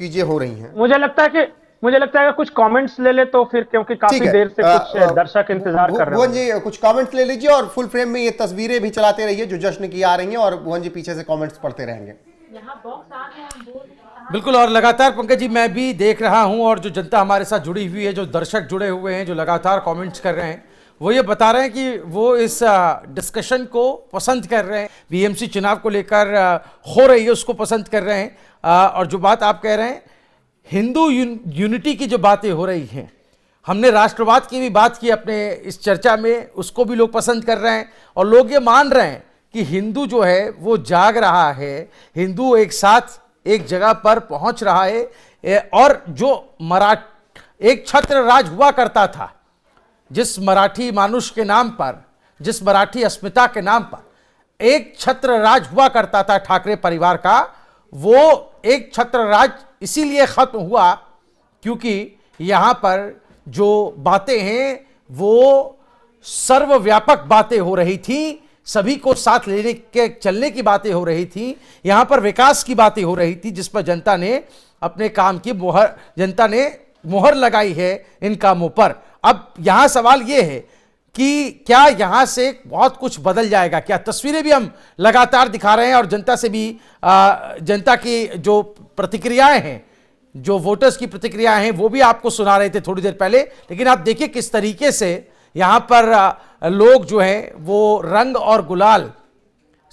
चीजें हो रही हैं। मुझे लगता है कि कुछ कमेंट्स ले ले तो फिर, क्योंकि काफी देर से कुछ दर्शक इंतजार कर रहे भुवन जी कुछ कमेंट्स ले लीजिए और फुल फ्रेम में ये तस्वीरें भी चलाते रहिए जो जश्न की आ रही हैं, और भुवन जी पीछे से कमेंट्स पढ़ते रहेंगे। बिल्कुल, और लगातार पंकज जी मैं भी देख रहा हूं, और जो जनता हमारे साथ जुड़ी हुई है, जो दर्शक जुड़े हुए हैं, जो लगातार कमेंट्स कर रहे हैं, वो ये बता रहे हैं कि वो इस डिस्कशन को पसंद कर रहे हैं, बीएमसी चुनाव को लेकर हो रही है उसको पसंद कर रहे हैं। और जो बात आप कह रहे हैं हिंदू यूनिटी की जो बातें हो रही हैं, हमने राष्ट्रवाद की भी बात की अपने इस चर्चा में, उसको भी लोग पसंद कर रहे हैं, और लोग ये मान रहे हैं कि हिंदू जो है वो जाग रहा है, हिंदू एक साथ एक जगह पर पहुंच रहा है। और जो एक छत्र राज हुआ करता था, जिस मराठी मानुष के नाम पर, जिस मराठी अस्मिता के नाम पर एक छत्र राज हुआ करता था ठाकरे परिवार का, वो एक छत्र राज इसीलिए खत्म हुआ क्योंकि यहां पर जो बातें हैं वो सर्वव्यापक बातें हो रही थी, सभी को साथ लेने के चलने की बातें हो रही थी, यहां पर विकास की बातें हो रही थी, जिस पर जनता ने अपने काम की मोहर लगाई है इन कामों पर। अब यहां सवाल यह है कि क्या यहां से बहुत कुछ बदल जाएगा? क्या तस्वीरें भी हम लगातार दिखा रहे हैं और जनता से भी जनता की जो प्रतिक्रियाएं हैं, जो वोटर्स की प्रतिक्रियाएं हैं, वो भी आपको सुना रहे थे थोड़ी देर पहले। लेकिन आप देखिए किस तरीके से यहां पर लोग जो हैं वो रंग और गुलाल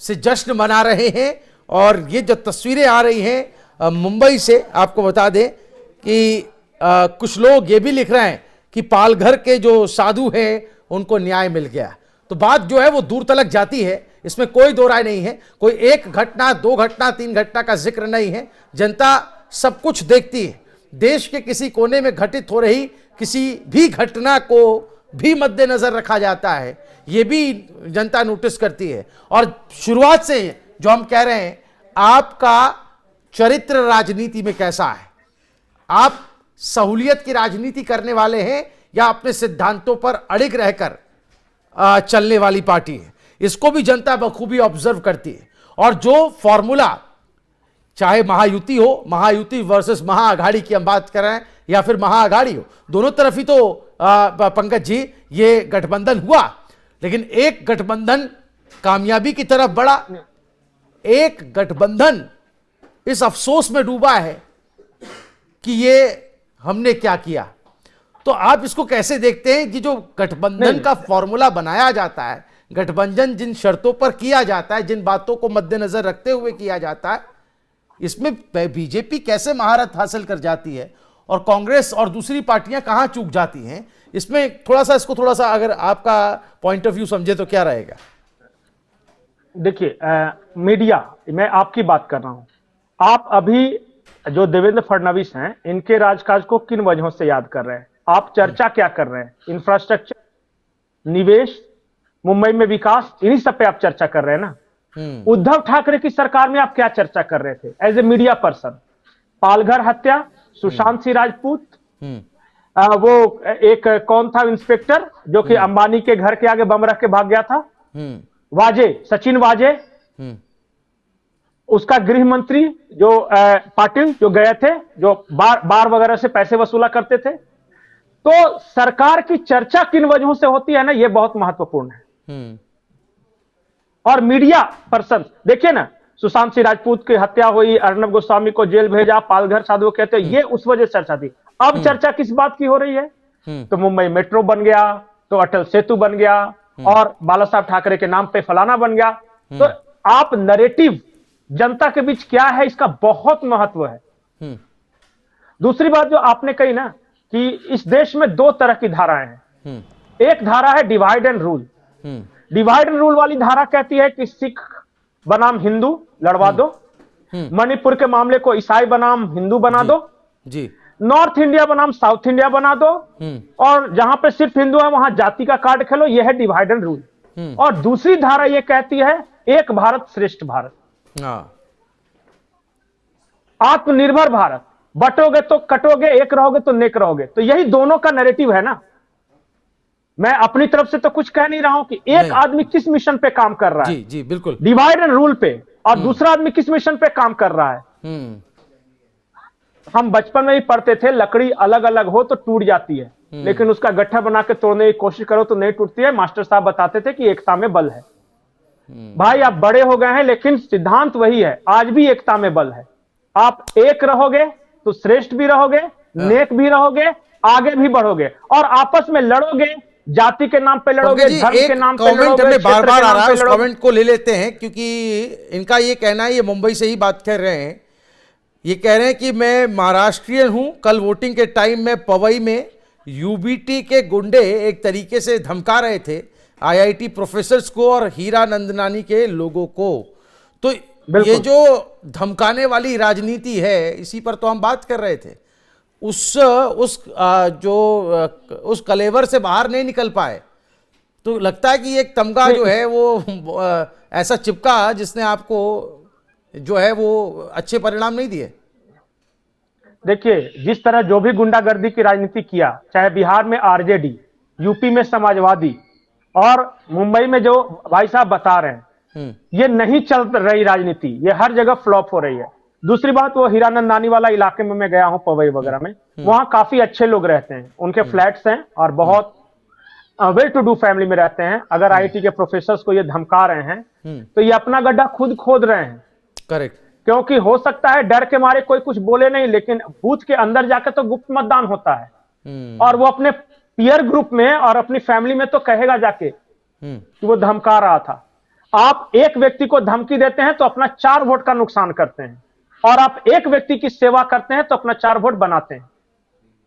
से जश्न मना रहे हैं। और ये जो तस्वीरें आ रही हैं मुंबई से, आपको बता दें कि कुछ लोग ये भी लिख रहे हैं कि पालघर के जो साधु हैं उनको न्याय मिल गया। तो बात जो है वो दूर तलक जाती है, इसमें कोई दो राय नहीं है। कोई एक घटना, दो घटना, तीन घटना का जिक्र नहीं है। जनता सब कुछ देखती है। देश के किसी कोने में घटित हो रही किसी भी घटना को भी मद्देनजर रखा जाता है, यह भी जनता नोटिस करती है। और शुरुआत से जो हम कह रहे हैं, आपका चरित्र राजनीति में कैसा है? आप सहूलियत की राजनीति करने वाले हैं या अपने सिद्धांतों पर अड़िग रहकर चलने वाली पार्टी है? इसको भी जनता बखूबी ऑब्जर्व करती है। और जो फॉर्मूला, चाहे महायुति हो, महायुति वर्सेस महाअघाड़ी की हम बात कर रहे हैं, या फिर महाअघाड़ी हो, दोनों तरफ ही तो पंकज जी ये गठबंधन हुआ। लेकिन एक गठबंधन कामयाबी की तरफ बढ़ा, एक गठबंधन इस अफसोस में डूबा है कि ये हमने क्या किया। तो आप इसको कैसे देखते हैं कि जो गठबंधन का फॉर्मूला बनाया जाता है, गठबंधन जिन शर्तों पर किया जाता है, जिन बातों को मद्देनजर रखते हुए किया जाता है, इसमें बीजेपी कैसे महारत हासिल कर जाती है और कांग्रेस और दूसरी पार्टियां कहां चूक जाती हैं? इसमें इसको थोड़ा सा अगर आपका पॉइंट ऑफ व्यू समझे तो क्या रहेगा? देखिए, मीडिया, मैं आपकी बात कर रहा हूं। आप अभी जो देवेंद्र फडणवीस हैं, इनके राजकाज को किन वजहों से याद कर रहे हैं? आप चर्चा क्या कर रहे हैं? इंफ्रास्ट्रक्चर, निवेश, मुंबई में विकास, इन्हीं सब पे आप चर्चा कर रहे हैं ना। उद्धव ठाकरे की सरकार में आप क्या चर्चा कर रहे थे as a media person? Palghar हत्या, सुशांत सिंह राजपूत, वो एक कौन था इंस्पेक्टर जो कि अंबानी के घर के आगे बम रख के भाग गया था, वाजे, सचिन वाजे, उसका गृह मंत्री जो पाटिल जो गए थे, जो बार वगैरह से पैसे वसूला करते थे। तो सरकार की चर्चा किन वजहों से होती है ना, ये बहुत महत्वपूर्ण है। और मीडिया पर्सन देखिए ना, सुशांत सिंह राजपूत की हत्या हुई, अर्नब गोस्वामी को जेल भेजा, पालघर साधु कहते हैं, ये उस वजह से चर्चा थी। अब चर्चा किस बात की हो रही है? तो मुंबई मेट्रो बन गया, तो अटल सेतु बन गया, और बाला साहब ठाकरे के नाम पे फलाना बन गया। तो आप नरेटिव जनता के बीच क्या है, इसका बहुत महत्व है। दूसरी बात जो आपने कही ना कि इस देश में दो तरह की धाराएं हैं। एक धारा है divide and rule. Divide and rule वाली धारा कहती है कि सिख बनाम हिंदू लड़वा दो, मणिपुर के मामले को ईसाई बनाम हिंदू बना दो जी, नॉर्थ इंडिया बनाम साउथ इंडिया बना दो, और जहां पे सिर्फ हिंदू है वहां जाति का कार्ड खेलो। यह है डिवाइड एंड रूल। और दूसरी धारा यह कहती है एक भारत श्रेष्ठ भारत, आत्मनिर्भर भारत। बटोगे तो कटोगे, एक रहोगे तो नेक रहोगे। तो यही दोनों का नैरेटिव है ना। मैं अपनी तरफ से तो कुछ कह नहीं रहा हूं कि एक आदमी किस मिशन पे काम कर रहा है, जी जी बिल्कुल, डिवाइड एंड रूल पे, और दूसरा आदमी किस मिशन पे काम कर रहा है। हम बचपन में ही पढ़ते थे, लकड़ी अलग अलग हो तो टूट जाती है, लेकिन उसका गट्ठा बना के तोड़ने की कोशिश करो तो नहीं टूटती है। मास्टर साहब बताते थे कि एकता में बल है। भाई आप बड़े हो गए हैं, लेकिन सिद्धांत वही है, आज भी एकता में बल है। आप एक रहोगे तो श्रेष्ठ भी रहोगे, नेक भी रहोगे, आगे भी बढ़ोगे। और आपस में लड़ोगे, जाति के नाम पे लड़ोगे, धर्म के नाम पे लड़ोगे, हमें बार बार आ रहा है, उस लड़ोगे। कमेंट को ले लेते हैं, क्योंकि इनका ये कहना है, ये मुंबई से ही बात कर रहे हैं, ये कह रहे हैं कि मैं महाराष्ट्रियन हूं, कल वोटिंग के टाइम में पवई में यूबीटी के गुंडे एक तरीके से धमका रहे थे आईआईटी प्रोफेसर्स को और हीरा नंदनानी के लोगों को। तो ये जो धमकाने वाली राजनीति है, इसी पर तो हम बात कर रहे थे। उस कलेवर से बाहर नहीं निकल पाए, तो लगता है कि एक तमगा जो है वो ऐसा चिपका जिसने आपको जो है वो अच्छे परिणाम नहीं दिए। देखिए, जिस तरह जो भी गुंडागर्दी की राजनीति किया, चाहे बिहार में आरजेडी, यूपी में समाजवादी और मुंबई में जो भाई साहब बता रहे हैं, ये नहीं चल रही राजनीति, ये हर जगह फ्लॉप हो रही है। दूसरी बात, वो हीरानंदानी वाला इलाके में मैं गया हूं, पवई वगैरह में, वहां काफी अच्छे लोग रहते हैं, उनके फ्लैट्स हैं और बहुत वेल टू डू फैमिली में रहते हैं। अगर आईआईटी के प्रोफेसर्स को ये धमका रहे हैं तो ये अपना गड्ढा खुद खोद रहे हैं। करेक्ट। क्योंकि हो सकता है डर के मारे कोई कुछ बोले नहीं, लेकिन बूथ के अंदर जाके तो गुप्त मतदान होता है और वो अपने पीयर ग्रुप में और अपनी फैमिली में तो कहेगा जाके कि वो धमका रहा था। आप एक व्यक्ति को धमकी देते हैं तो अपना 4 वोट का नुकसान करते हैं, और आप एक व्यक्ति की सेवा करते हैं तो अपना 4 वोट बनाते हैं।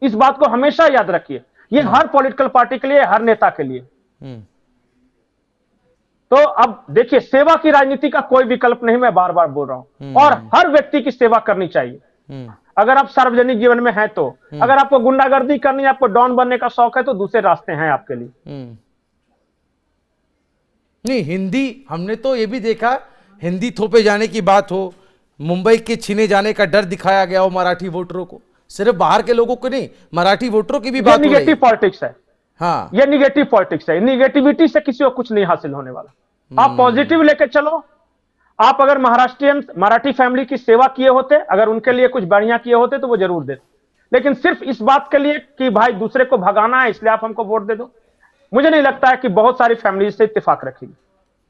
इस बात को हमेशा याद रखिए, ये हर पॉलिटिकल पार्टी के लिए, हर नेता के लिए। तो अब देखिए, सेवा की राजनीति का कोई विकल्प नहीं, मैं बार बार बोल रहा हूं, और हर व्यक्ति की सेवा करनी चाहिए। अगर आप सार्वजनिक जीवन में हैं तो, अगर आपको गुंडागर्दी करनी है, आपको डॉन बनने का शौक है, तो दूसरे रास्ते हैं आपके लिए। नहीं, हिंदी हमने तो ये भी देखा, हिंदी थोपे जाने की बात हो, मुंबई के छीने जाने का डर दिखाया गया हो मराठी वोटरों को, सिर्फ बाहर के लोगों को नहीं, मराठी वोटरों की भी बात हो रही है। निगेटिव पॉलिटिक्स है। हाँ, ये निगेटिव पॉलिटिक्स है। निगेटिविटी से किसी को कुछ नहीं हासिल होने वाला। आप पॉजिटिव लेके चलो। आप अगर महाराष्ट्रियन मराठी फैमिली की सेवा किए होते, अगर उनके लिए कुछ बढ़िया किए होते तो वो जरूर देते, लेकिन सिर्फ इस बात के लिए कि भाई दूसरे को भगाना है इसलिए आप हमको वोट दे दो, मुझे नहीं लगता है कि बहुत सारी फैमिली से इत्तेफाक रखेगी।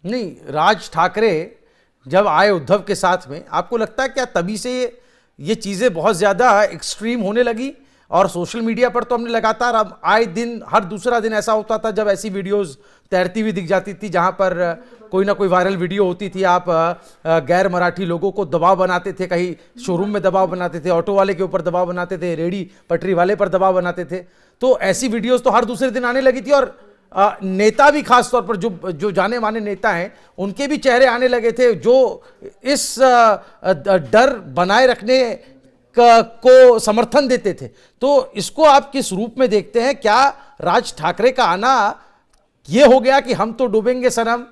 नहीं, राज ठाकरे जब आए उद्धव के साथ में, आपको लगता है क्या तभी से ये चीजें बहुत ज्यादा एक्सट्रीम होने लगी? और सोशल मीडिया पर तो हमने लगातार, अब आए दिन, हर दूसरा दिन ऐसा होता था जब ऐसी वीडियोस तैरती हुई दिख जाती थी जहां पर कोई ना कोई वायरल वीडियो होती थी। आप गैर मराठी लोगों को दबाव बनाते थे, कहीं शोरूम में दबाव बनाते थे, ऑटो वाले के ऊपर दबाव बनाते थे, रेडी पटरी वाले पर दबाव बनाते थे। तो ऐसी वीडियोस तो हर दूसरे दिन आने लगी थी, और नेता भी खास तौर पर जो जाने माने नेता हैं, उनके भी चेहरे आने लगे थे जो इस डर बनाए रखने को समर्थन देते थे। तो इसको आप किस रूप में देखते हैं? क्या राज ठाकरे का आना ये हो गया कि हम तो डूबेंगे सनम,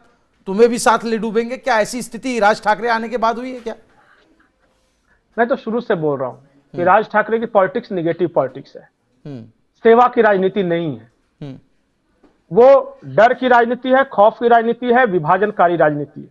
तुम्हें भी साथ ले डूबेंगे? क्या ऐसी स्थिति राज ठाकरे आने के बाद हुई है क्या? मैं तो शुरू से बोल रहा हूं कि राज ठाकरे की पॉलिटिक्स निगेटिव पॉलिटिक्स है, सेवा की राजनीति नहीं है। वो डर की राजनीति है, खौफ की राजनीति है, विभाजनकारी राजनीति है।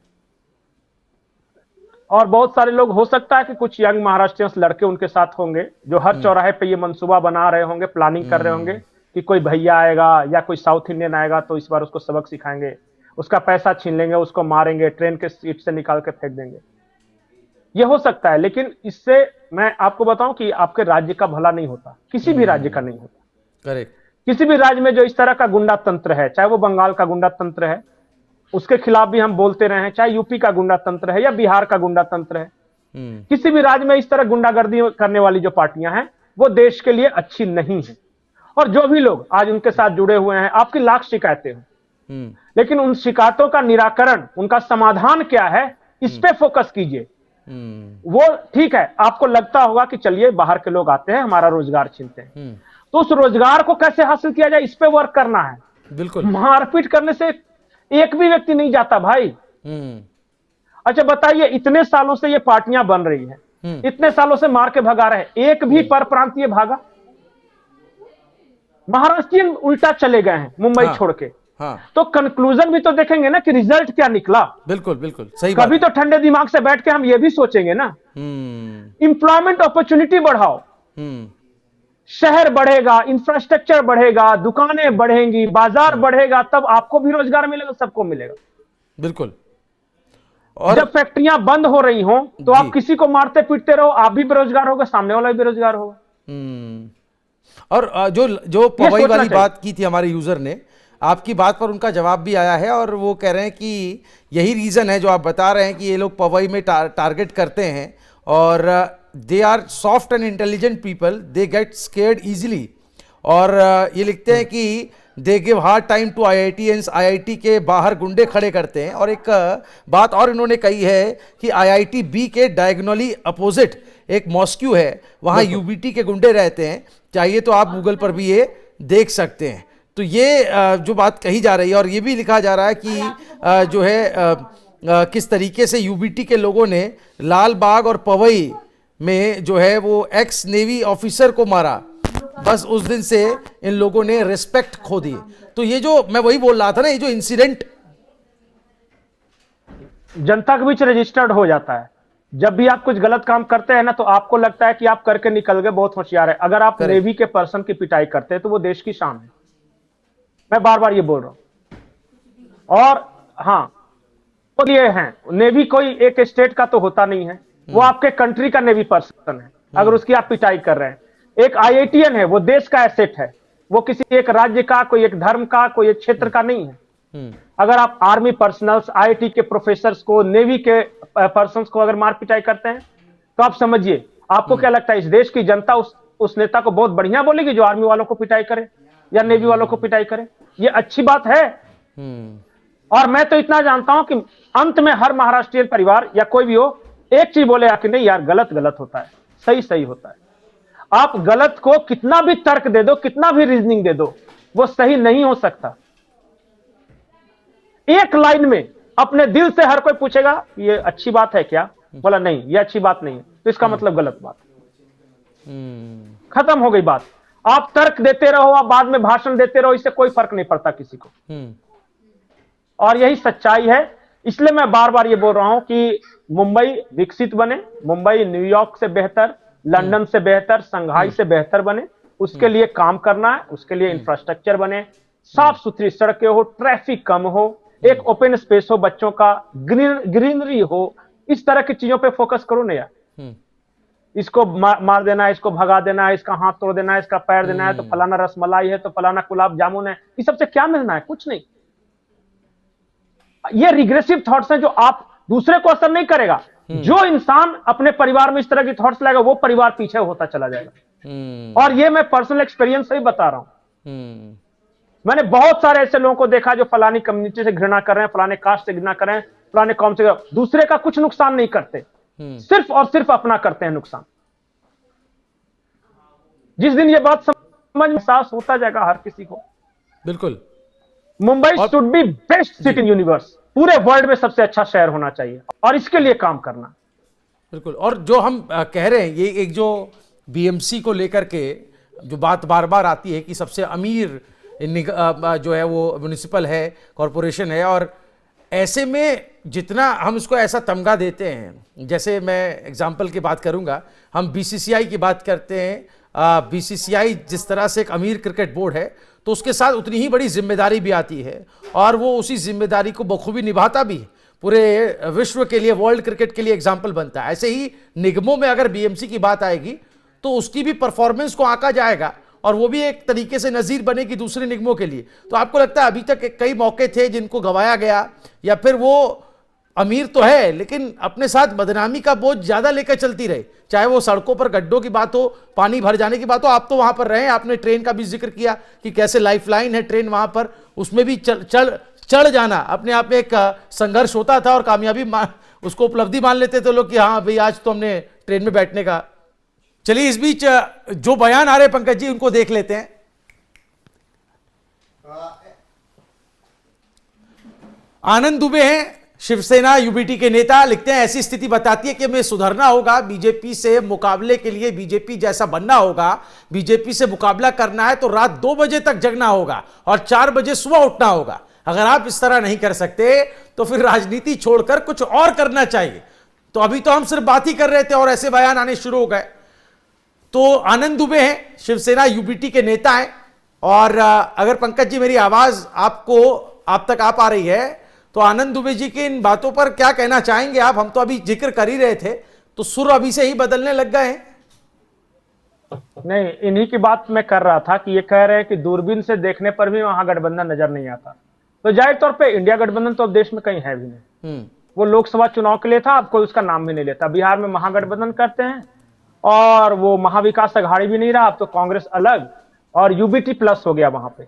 और बहुत सारे लोग, हो सकता है कि कुछ यंग महाराष्ट्रियंस लड़के उनके साथ होंगे जो हर चौराहे पे ये मंसूबा बना रहे होंगे, प्लानिंग कर रहे होंगे कि कोई भैया आएगा या कोई साउथ इंडियन आएगा तो इस बार उसको सबक सिखाएंगे, उसका पैसा छीन लेंगे, उसको मारेंगे, ट्रेन के सीट से निकाल के फेंक देंगे। ये हो सकता है, लेकिन इससे मैं आपको बताऊं कि आपके राज्य का भला नहीं होता, किसी भी राज्य का नहीं होता। करेक्ट। किसी भी राज्य में जो इस तरह का गुंडा तंत्र है, चाहे वो बंगाल का गुंडा तंत्र है, उसके खिलाफ भी हम बोलते रहे हैं, चाहे यूपी का गुंडा तंत्र है या बिहार का गुंडा तंत्र है, किसी भी राज्य में इस तरह गुंडागर्दी करने वाली जो पार्टियां हैं वो देश के लिए अच्छी नहीं है। और जो भी लोग आज उनके साथ जुड़े हुए हैं, आपकी लाख शिकायतें हो, लेकिन उन शिकायतों का निराकरण, उनका समाधान क्या है, इस पे फोकस कीजिए। वो ठीक है, आपको लगता होगा कि चलिए बाहर के लोग आते हैं, हमारा रोजगार छीनते हैं, तो उस रोजगार को कैसे हासिल किया जाए, इस पे वर्क करना है। बिल्कुल, मारपीट करने से एक भी व्यक्ति नहीं जाता भाई। अच्छा बताइए, इतने सालों से ये पार्टियां बन रही हैं, इतने सालों से मार के भगा रहे हैं, एक भी पर प्रांतीय भागा? महाराष्ट्रियन उल्टा चले गए हैं मुंबई छोड़ के। तो कंक्लूजन भी तो देखेंगे ना कि रिजल्ट क्या निकला। बिल्कुल बिल्कुल सही बात। कभी तो ठंडे दिमाग से बैठ के हम ये भी सोचेंगे ना, एम्प्लॉयमेंट अपॉर्चुनिटी बढ़ाओ, शहर बढ़ेगा, इंफ्रास्ट्रक्चर बढ़ेगा, दुकानें बढ़ेंगी, बाजार बढ़ेगा, तब आपको भी रोजगार मिलेगा, सबको मिलेगा। बिल्कुल। और जब फैक्ट्रियां बंद हो रही हो तो आप किसी को मारते पीटते रहो, आप भी बेरोजगार होगा, सामने वाला भी बेरोजगार होगा। और जो पवई वाली बात की थी हमारे यूजर ने, आपकी बात पर उनका जवाब भी आया है और वो कह रहे हैं कि यही रीजन है जो आप बता रहे हैं कि ये लोग पवई में टारगेट करते हैं और they are soft and intelligent people, they get scared easily. और ये लिखते हैं कि they give hard time to IITians, IIT के बाहर गुंडे खड़े करते हैं। और एक बात और इन्होंने कही है कि IIT-B के डायगोनली अपोजिट एक मॉस्क्यू है, वहाँ UBT के गुंडे रहते हैं, चाहिए तो आप गूगल पर भी ये देख सकते हैं। तो ये जो बात कही जा रही है, और ये भी लिखा जा रहा है कि जो है किस तरीके से UBT के लोगों ने लाल बाग और पवई में जो है वो एक्स नेवी ऑफिसर को मारा, बस उस दिन से इन लोगों ने रिस्पेक्ट खो दी। तो ये जो मैं वही बोल रहा था ना, ये जो इंसिडेंट जनता के बीच रजिस्टर्ड हो जाता है। जब भी आप कुछ गलत काम करते हैं ना, तो आपको लगता है कि आप करके निकल गए, बहुत होशियार है। अगर आप नेवी के पर्सन की पिटाई करते हैं तो वो देश की शान है, मैं बार बार ये बोल रहा हूं। और हाँ, तो ये हैं, नेवी कोई एक स्टेट का तो होता नहीं है, वो आपके कंट्री का नेवी पर्सन है। अगर उसकी आप पिटाई कर रहे हैं, एक IITian है, वो देश का एसेट है, वो किसी एक राज्य का, कोई एक धर्म का, कोई एक क्षेत्र का नहीं है। अगर आप आर्मी पर्सनल्स, IIT के प्रोफेसर्स को, नेवी के पर्सन्स को अगर मार पिटाई करते हैं, तो आप समझिए, आपको क्या लगता है इस देश की जनता उस नेता को बहुत बढ़िया बोलेगी जो आर्मी वालों को पिटाई करे या नेवी वालों को पिटाई करे? ये अच्छी बात है। और मैं तो इतना जानता हूं कि अंत में हर महाराष्ट्रीय परिवार या कोई भी हो, एक चीज बोलेगा कि नहीं यार, गलत गलत होता है, सही सही होता है। आप गलत को कितना भी तर्क दे दो, कितना भी रीजनिंग दे दो, वो सही नहीं हो सकता। एक लाइन में अपने दिल से हर कोई पूछेगा ये अच्छी बात है क्या, बोला नहीं ये अच्छी बात नहीं है, तो इसका मतलब गलत बात। खत्म हो गई बात। आप तर्क देते रहो, आप बाद में भाषण देते रहो, इससे कोई फर्क नहीं पड़ता किसी को। और यही सच्चाई है। इसलिए मैं बार बार ये बोल रहा हूं कि मुंबई विकसित बने, मुंबई न्यूयॉर्क से बेहतर, लंदन से बेहतर, शंघाई से बेहतर बने, उसके लिए काम करना है। उसके लिए इंफ्रास्ट्रक्चर बने, साफ सुथरी सड़कें हो, ट्रैफिक कम हो, एक ओपन स्पेस हो, बच्चों का ग्रीनरी हो, इस तरह की चीजों पे फोकस करो ना यार। इसको मार देना है, इसको भगा देना है, इसका हाथ तोड़ देना है, इसका पैर देना है, तो फलाना रसमलाई है, तो फलाना गुलाब जामुन है, इस सबसे क्या मिलना है? कुछ नहीं। ये रिग्रेसिव थॉट्स हैं जो आप दूसरे को असर नहीं करेगा। जो इंसान अपने परिवार में इस तरह की थॉट्स लाएगा, वो परिवार पीछे होता चला जाएगा। और ये मैं पर्सनल एक्सपीरियंस से ही बता रहा हूं। मैंने बहुत सारे ऐसे लोगों को देखा जो फलानी कम्युनिटी से घृणा कर रहे हैं, फलाने कास्ट से घृणा कर रहे हैं, फलाने कौम से, दूसरे का कुछ नुकसान नहीं करते, सिर्फ और सिर्फ अपना करते हैं नुकसान। जिस दिन ये बात समझ में एहसास होता जाएगा हर किसी को, बिल्कुल Mumbai should be best city in universe, पूरे वर्ल्ड में सबसे अच्छा शहर होना चाहिए, और इसके लिए काम करना। बिल्कुल। और जो हम कह रहे हैं, ये एक जो BMC को लेकर के जो बात बार बार आती है कि सबसे अमीर जो है वो म्युनिसिपल है, कॉरपोरेशन है, और ऐसे में जितना हम इसको ऐसा तमगा देते हैं, जैसे मैं एग्जांपल की बात करूंगा, हम BCCI की बात करते हैं। BCCI जिस तरह से एक अमीर क्रिकेट बोर्ड है, तो उसके साथ उतनी ही बड़ी जिम्मेदारी भी आती है, और वो उसी जिम्मेदारी को बखूबी निभाता भी है, पूरे विश्व के लिए, वर्ल्ड क्रिकेट के लिए एग्जाम्पल बनता है। ऐसे ही निगमों में अगर BMC की बात आएगी तो उसकी भी परफॉर्मेंस को आंका जाएगा, और वो भी एक तरीके से नज़ीर बनेगी दूसरे निगमों के लिए। तो आपको लगता है अभी तक कई मौके थे जिनको गंवाया गया, या फिर वो अमीर तो है लेकिन अपने साथ बदनामी का बोझ ज्यादा लेकर चलती रहे, चाहे वो सड़कों पर गड्ढों की बात हो, पानी भर जाने की बात हो। आप तो वहां पर रहे, आपने ट्रेन का भी जिक्र किया कि कैसे लाइफलाइन है ट्रेन वहां पर, उसमें भी चढ़ जाना अपने आप में एक संघर्ष होता था, और कामयाबी उसको उपलब्धि मान लेते थे लोग कि हाँ भाई आज तो हमने ट्रेन में बैठने का। चलिए, इस बीच जो बयान आ रहे पंकज जी उनको देख लेते हैं। आनंद दुबे हैं, शिवसेना UBT के नेता, लिखते हैं ऐसी स्थिति बताती है कि हमें सुधरना होगा, बीजेपी से मुकाबले के लिए बीजेपी जैसा बनना होगा, बीजेपी से मुकाबला करना है तो रात 2 बजे तक जगना होगा और 4 बजे सुबह उठना होगा। अगर आप इस तरह नहीं कर सकते तो फिर राजनीति छोड़कर कुछ और करना चाहिए। तो अभी तो हम सिर्फ बात ही कर रहे थे और ऐसे बयान आने शुरू हो गए। तो आनंद दुबे हैं, शिवसेना यूबीटी के नेता हैं, और अगर पंकज जी मेरी आवाज आप तक आ पा रही है तो आनंद दुबे जी की इन बातों पर क्या कहना चाहेंगे आप? हम तो अभी जिक्र कर ही रहे थे, तो सुर अभी से ही बदलने लग गए हैं। नहीं, इन्हीं की बात मैं कर रहा था कि ये कह रहे हैं कि दूरबीन से देखने पर भी वहां गठबंधन नजर नहीं आता। तो जाहिर तौर पे इंडिया गठबंधन तो अब देश में कहीं है भी नहीं। वो लोकसभा चुनाव के लिए था, अब कोई उसका नाम भी नहीं लेता। बिहार में महागठबंधन करते हैं और वो महाविकास अघाड़ी भी नहीं रहा, अब तो कांग्रेस अलग और यूबीटी प्लस हो गया वहां पे।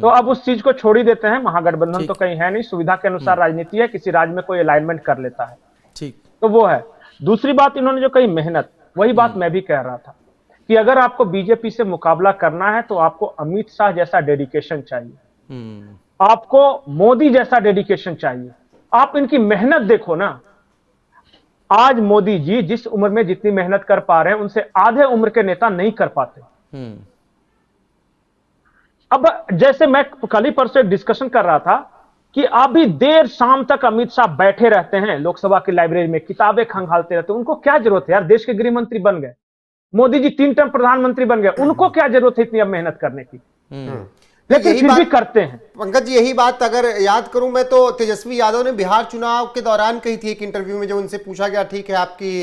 तो अब उस चीज को छोड़ ही देते हैं। महागठबंधन तो कहीं है नहीं, सुविधा के अनुसार राजनीति है, किसी राज्य में कोई अलाइनमेंट कर लेता है। ठीक, तो वो है। दूसरी बात इन्होंने जो कही मेहनत, वही बात मैं भी कह रहा था कि अगर आपको बीजेपी से मुकाबला करना है तो आपको अमित शाह जैसा डेडिकेशन चाहिए, आपको मोदी जैसा डेडिकेशन चाहिए। आप इनकी मेहनत देखो ना, आज मोदी जी जिस उम्र में जितनी मेहनत कर पा रहे हैं उनसे आधे उम्र के नेता नहीं कर पाते। अब जैसे मैं कल ही परसों एक डिस्कशन कर रहा था कि अभी देर शाम तक अमित शाह बैठे रहते हैं लोकसभा की लाइब्रेरी में, किताबें खंगालते रहते हैं। उनको क्या जरूरत है यार, देश के गृह मंत्री बन गए, मोदी जी 3 टर्म प्रधानमंत्री बन गए, उनको क्या जरूरत है इतनी अब मेहनत करने की? लेकिन फिर भी करते हैं। पंकज जी, यही बात अगर याद करूं मैं तो तेजस्वी यादव ने बिहार चुनाव के दौरान कही थी एक इंटरव्यू में, जब उनसे पूछा गया ठीक है आपकी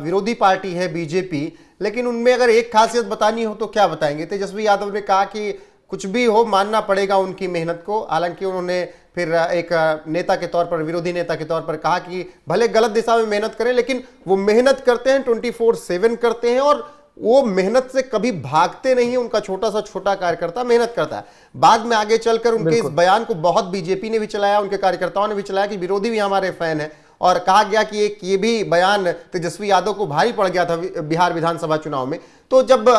विरोधी पार्टी है बीजेपी, लेकिन उनमें अगर एक खासियत बतानी हो तो क्या बताएंगे? तेजस्वी यादव ने कहा कि कुछ भी हो मानना पड़ेगा उनकी मेहनत को। हालांकि उन्होंने फिर एक नेता के तौर पर, विरोधी नेता के तौर पर कहा कि भले गलत दिशा में मेहनत करें लेकिन वो मेहनत करते हैं, 24/7 करते हैं और वो मेहनत से कभी भागते नहीं है। उनका छोटा सा छोटा कार्यकर्ता मेहनत करता है। बाद में आगे चलकर उनके इस बयान को बहुत बीजेपी ने भी चलाया, उनके कार्यकर्ताओं ने भी चलाया कि विरोधी भी हमारे फैन है, और कहा गया कि एक ये भी बयान तेजस्वी यादव को भारी पड़ गया था बिहार विधानसभा चुनाव में। तो जब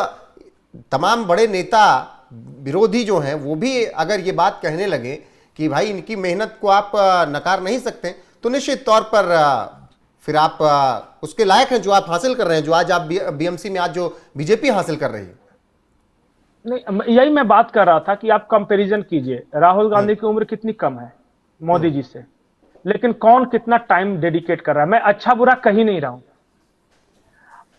तमाम बड़े नेता विरोधी जो हैं वो भी अगर ये बात कहने लगे कि भाई इनकी मेहनत को आप नकार नहीं सकते, तो निश्चित तौर पर फिर आप उसके लायक हैं जो आप हासिल कर रहे हैं, जो आज आप बीएमसी में आज जो बीजेपी हासिल कर रही है। नहीं, यही मैं बात कर रहा था कि आप कंपैरिजन कीजिए, राहुल गांधी की उम्र कितनी कम है मोदी जी से, लेकिन कौन कितना टाइम डेडिकेट कर रहा है। मैं अच्छा बुरा कही नहीं रहा हूं,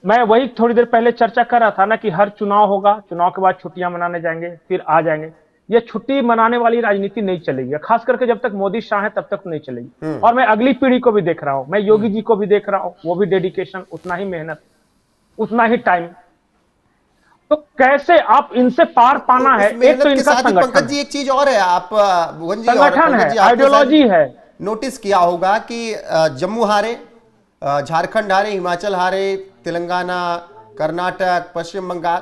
मैं वही थोड़ी देर पहले चर्चा कर रहा था ना कि हर चुनाव होगा, चुनाव के बाद छुट्टियां मनाने जाएंगे, फिर आ जाएंगे। ये छुट्टी मनाने वाली राजनीति नहीं चलेगी, खास करके जब तक मोदी शाह है तब तक नहीं चलेगी। और मैं अगली पीढ़ी को भी देख रहा हूं, मैं योगी जी को भी देख रहा हूं, वो भी डेडिकेशन, उतना ही मेहनत, उतना ही टाइम। तो कैसे आप इनसे पार पाना है? एक तो इनका संगठन, पंकज जी एक चीज और है, आप संगठन है, आइडियोलॉजी है। नोटिस किया होगा कि जम्मू हारे, झारखंड हारे, हिमाचल हारे, तेलंगाना, कर्नाटक, पश्चिम बंगाल,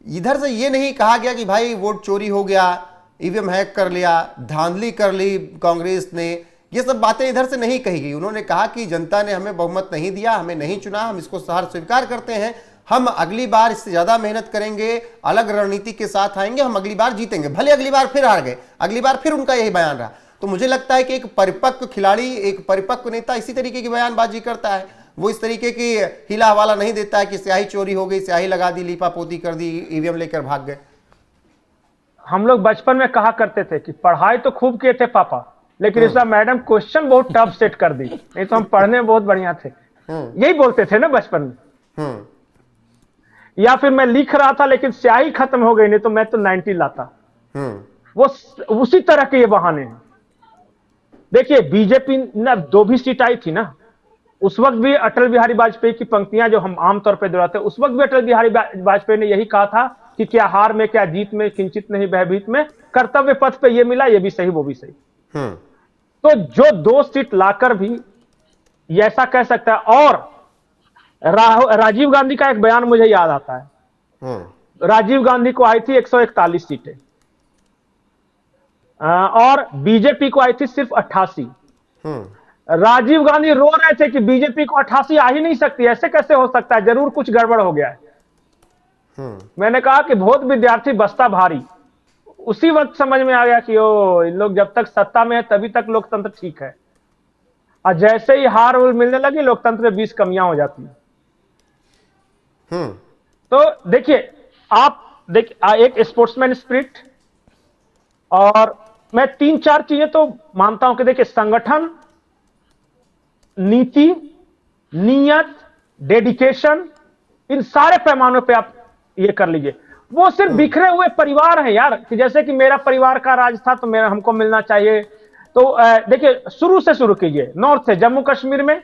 इधर से ये नहीं कहा गया कि भाई वोट चोरी हो गया, ईवीएम हैक कर लिया, धांधली कर ली कांग्रेस ने। ये सब बातें इधर से नहीं कही गई। उन्होंने कहा कि जनता ने हमें बहुमत नहीं दिया, हमें नहीं चुना, हम इसको सहार स्वीकार करते हैं, हम अगली बार इससे ज्यादा मेहनत करेंगे, अलग रणनीति के साथ आएंगे, हम अगली बार जीतेंगे। भले अगली बार फिर हार गए, अगली बार फिर उनका यही बयान रहा। तो मुझे लगता है कि एक परिपक्व खिलाड़ी, एक परिपक्व नेता इसी तरीके की बयानबाजी करता है। वो इस तरीके की हिला हवाला नहीं देता है कि स्याही चोरी हो गई, स्याही लगा दी, लीपापोती कर दी, ईवीएम लेकर भाग गए। हम लोग बचपन में कहा करते थे कि पढ़ाई तो खूब किए थे पापा, लेकिन इस बार मैडम क्वेश्चन बहुत टफ सेट कर दी, नहीं तो हम पढ़ने में बहुत बढ़िया थे। यही बोलते थे ना बचपन में। या फिर मैं लिख रहा था लेकिन स्याही खत्म हो गई, नहीं तो मैं तो 90 लाता। वो उसी तरह के ये बहाने हैं। देखिए बीजेपी ने 2 भी सीट आई थी ना, उस वक्त भी अटल बिहारी वाजपेयी की पंक्तियां जो हम आमतौर पर दोहराते हैं, उस वक्त भी अटल बिहारी वाजपेयी ने यही कहा था कि क्या हार में क्या जीत में किंचित नहीं भयभीत में, कर्तव्य पथ पे ये मिला, ये भी सही वो भी सही। तो जो 2 सीट लाकर भी ये ऐसा कह सकता है। और राजीव गांधी का एक बयान मुझे याद आता है। राजीव गांधी को आई थी 141 सीटें और बीजेपी को आई थी सिर्फ 88। राजीव गांधी रो रहे थे कि बीजेपी को 88 आ ही नहीं सकती, ऐसे कैसे हो सकता है, जरूर कुछ गड़बड़ हो गया है। मैंने कहा कि बहुत विद्यार्थी बस्ता भारी। उसी वक्त समझ में आ गया कि ओ, इन लोग जब तक सत्ता में है तभी तक लोकतंत्र ठीक है, और जैसे ही हार मिलने लगी लोकतंत्र में 20 कमियां हो जाती हैं। तो देखिए एक स्पोर्ट्समैन स्पिरिट, और मैं 3-4 चीजें तो मानता हूं कि देखिए संगठन, नीति, नियत, डेडिकेशन, इन सारे पैमानों पे आप ये कर लीजिए। वो सिर्फ बिखरे हुए परिवार हैं यार, कि जैसे कि मेरा परिवार का राज था तो मेरा हमको मिलना चाहिए। तो देखिए, शुरू से शुरू कीजिए। नॉर्थ से जम्मू कश्मीर में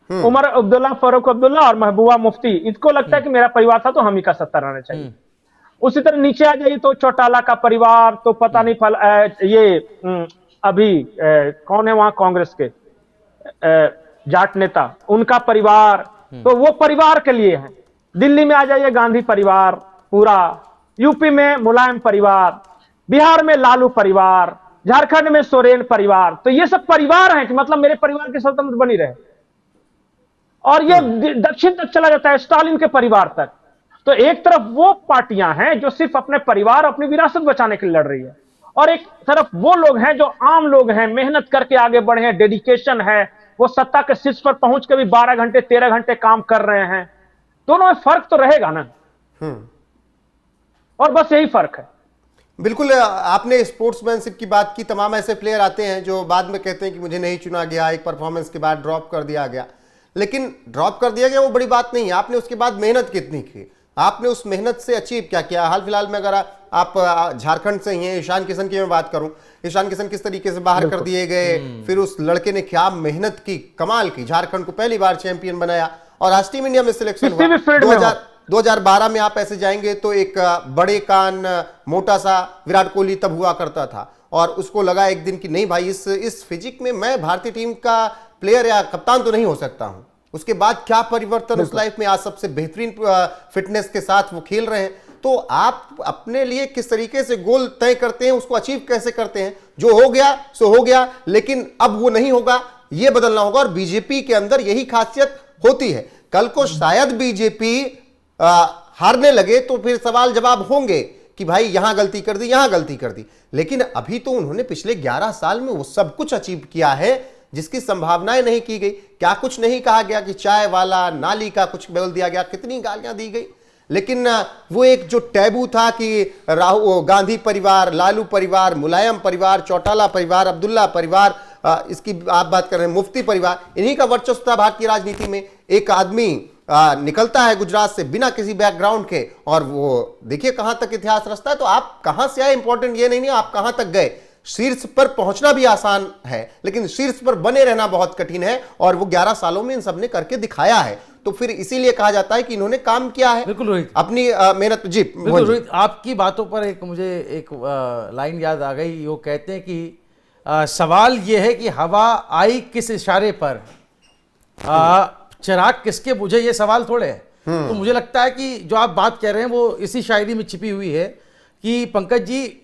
उमर अब्दुल्ला, फारूक अब्दुल्ला और महबूबा मुफ्ती, इसको लगता है कि मेरा परिवार था तो हम ही का सत्ता रहना चाहिए। उसी तरह नीचे आ जाइए तो चौटाला का परिवार, तो पता नहीं अभी कौन है वहां कांग्रेस के जाट नेता, उनका परिवार, तो वो परिवार के लिए है। दिल्ली में आ जाइए, गांधी परिवार पूरा, यूपी में मुलायम परिवार, बिहार में लालू परिवार, झारखंड में सोरेन परिवार। तो ये सब परिवार हैं कि मतलब मेरे परिवार की सल्तनत बनी रहे। और ये दक्षिण तक चला जाता है, स्टालिन के परिवार तक। तो एक तरफ वो पार्टियां हैं जो सिर्फ अपने परिवार, अपनी विरासत बचाने के लिए लड़ रही है, और एक तरफ वो लोग हैं जो आम लोग हैं, मेहनत करके आगे बढ़े हैं, डेडिकेशन है, वो सत्ता के शीर्ष पर पहुंच के भी 12 घंटे 13 घंटे काम कर रहे हैं। दोनों में फर्क तो रहेगा ना, और बस यही फर्क है। बिल्कुल, आपने स्पोर्ट्समैनशिप की बात की। तमाम ऐसे प्लेयर आते हैं जो बाद में कहते हैं कि मुझे नहीं चुना गया, एक परफॉर्मेंस के बाद ड्रॉप कर दिया गया। लेकिन ड्रॉप कर दिया गया वो बड़ी बात नहीं है, आपने उसके बाद मेहनत कितनी की, आपने उस मेहनत से अचीव क्या किया। हाल फिलहाल में अगर आप झारखंड से ही हैं, ईशान किशन की मैं बात करूं, ईशान किशन किस तरीके से बाहर कर दिए गए, फिर उस लड़के ने क्या मेहनत की, कमाल की, झारखंड को पहली बार चैंपियन बनाया और आज टीम इंडिया में सिलेक्शन हुआ। 2012 में आप ऐसे जाएंगे तो एक बड़े कान मोटा सा विराट कोहली तब हुआ करता था, और उसको लगा एक दिन कि नहीं भाई, इस फिजिक में मैं भारतीय टीम का प्लेयर या कप्तान तो नहीं हो सकता हूं। उसके बाद क्या परिवर्तन उस लाइफ में, आज सबसे बेहतरीन फिटनेस के साथ वो खेल रहे हैं। तो आप अपने लिए किस तरीके से गोल तय करते हैं, उसको अचीव कैसे करते हैं। जो हो गया सो हो गया, लेकिन अब वो नहीं होगा, ये बदलना होगा। और बीजेपी के अंदर यही खासियत होती है। कल को शायद बीजेपी हारने लगे तो फिर सवाल जवाब होंगे कि भाई यहां गलती कर दी, यहां गलती कर दी। लेकिन अभी तो उन्होंने पिछले 11 साल में वो सब कुछ अचीव किया है जिसकी संभावनाएं नहीं की गई। क्या कुछ नहीं कहा गया कि चाय वाला, नाली का कुछ बोल दिया गया, कितनी गालियां दी गई। लेकिन वो एक जो टैबू था कि राहुल गांधी परिवार, लालू परिवार, मुलायम परिवार, चौटाला परिवार, अब्दुल्ला परिवार, इसकी आप बात कर रहे हैं मुफ्ती परिवार, इन्हीं का वर्चस्व था भारतीय राजनीति में। एक आदमी निकलता है गुजरात से बिना किसी बैकग्राउंड के, और वो देखिए कहां तक इतिहास रचता है। तो आप कहां से आए इंपॉर्टेंट ये नहीं, आप कहां तक गए। शीर्ष पर पहुंचना भी आसान है, लेकिन शीर्ष पर बने रहना बहुत कठिन है, और वो 11 सालों में इन सब ने करके दिखाया है। तो फिर इसीलिए कहा जाता है कि इन्होंने काम किया है। बिल्कुल रोहित, अपनी मेहनत। जी बिल्कुल रोहित, आपकी बातों पर मुझे एक लाइन याद आ गई। वो कहते हैं कि सवाल ये है कि हवा आई किस इशारे पर, चिराग किसके बुझे, ये सवाल थोड़े है। तो मुझे लगता है कि जो आप बात कह रहे हैं वो इसी शायरी में छिपी हुई है कि पंकज जी,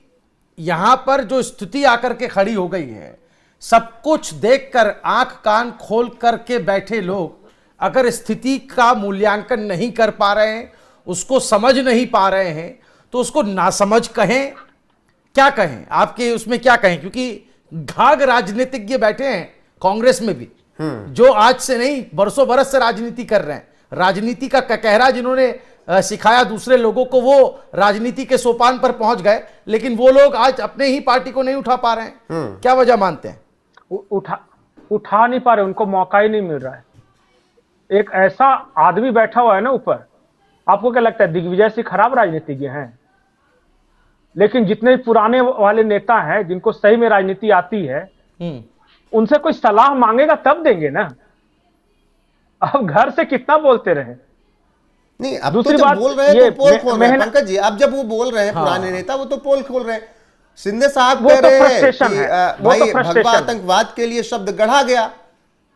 यहां पर जो स्थिति आकर के खड़ी हो गई है, सब कुछ देखकर आंख कान खोल करके बैठे लोग अगर स्थिति का मूल्यांकन नहीं कर पा रहे हैं, उसको समझ नहीं पा रहे हैं, तो उसको नासमझ कहें, क्या कहें, आपके उसमें क्या कहें। क्योंकि घाघ राजनीतिज्ञ बैठे हैं कांग्रेस में भी, जो आज से नहीं बरसों बरस से राजनीति कर रहे हैं। राजनीति का कहरा जिन्होंने सिखाया दूसरे लोगों को, वो राजनीति के सोपान पर पहुंच गए, लेकिन वो लोग आज अपने ही पार्टी को नहीं उठा पा रहे हैं। क्या वजह मानते हैं? उठा नहीं पा रहे, उनको मौका ही नहीं मिल रहा है। एक ऐसा आदमी बैठा हुआ है ना ऊपर, आपको क्या लगता है दिग्विजय सिंह खराब राजनीतिज्ञ हैं? लेकिन जितने पुराने वाले नेता हैं जिनको सही में राजनीति आती है, उनसे कोई सलाह मांगेगा तब देंगे ना। अब घर से कितना बोलते रहे। नहीं, अब दूसरी तो बात बोल रहे हैं तो पोल खोल रहे हैं पंकज जी। अब जब वो बोल रहे हैं पुराने नेता, वो तो पोल खोल रहे हैं। शिंदे साहब कह रहे हैं कि भाई भगवा आतंकवाद के लिए शब्द गढ़ा गया।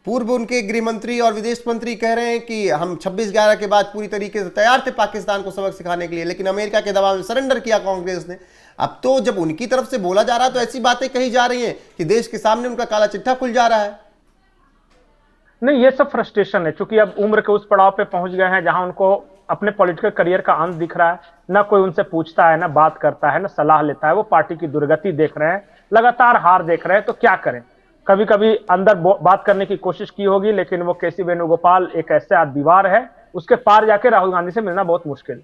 पूर्व उनके गृह मंत्री और विदेश मंत्री कह रहे हैं कि हम 26/11 के बाद पूरी तरीके से तैयार थे पाकिस्तान को सबक सिखाने के लिए, लेकिन अमेरिका के दबाव में सरेंडर किया कांग्रेस ने। अब तो जब उनकी तरफ से बोला जा रहा है तो ऐसी बातें कही जा रही हैं कि देश के सामने उनका काला चिट्ठा खुल जा रहा है। नहीं, ये सब फ्रस्ट्रेशन है, क्योंकि अब उम्र के उस पड़ाव पे पहुंच गए हैं जहां उनको अपने पॉलिटिकल करियर का अंत दिख रहा है। ना कोई उनसे पूछता है, ना बात करता है, ना सलाह लेता है। वो पार्टी की दुर्गति देख रहे हैं, लगातार हार देख रहे हैं। तो क्या करें? कभी कभी अंदर बात करने की कोशिश की होगी, लेकिन वो केसी वेणुगोपाल एक ऐसा दीवार है, उसके पार जाके राहुल गांधी से मिलना बहुत मुश्किल।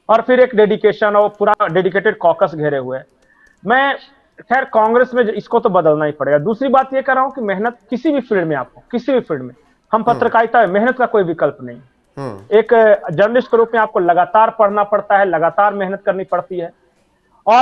और फिर एक डेडिकेशन और पूरा डेडिकेटेड कॉकस घेरे हुए। मैं खैर कांग्रेस में इसको तो बदलना ही पड़ेगा। दूसरी बात ये कर रहा हूं कि मेहनत किसी भी फील्ड में, आपको किसी भी फील्ड में, हम पत्रकारिता में मेहनत का कोई विकल्प नहीं। एक जर्नलिस्ट के रूप में आपको लगातार पढ़ना पड़ता है, लगातार मेहनत करनी पड़ती है।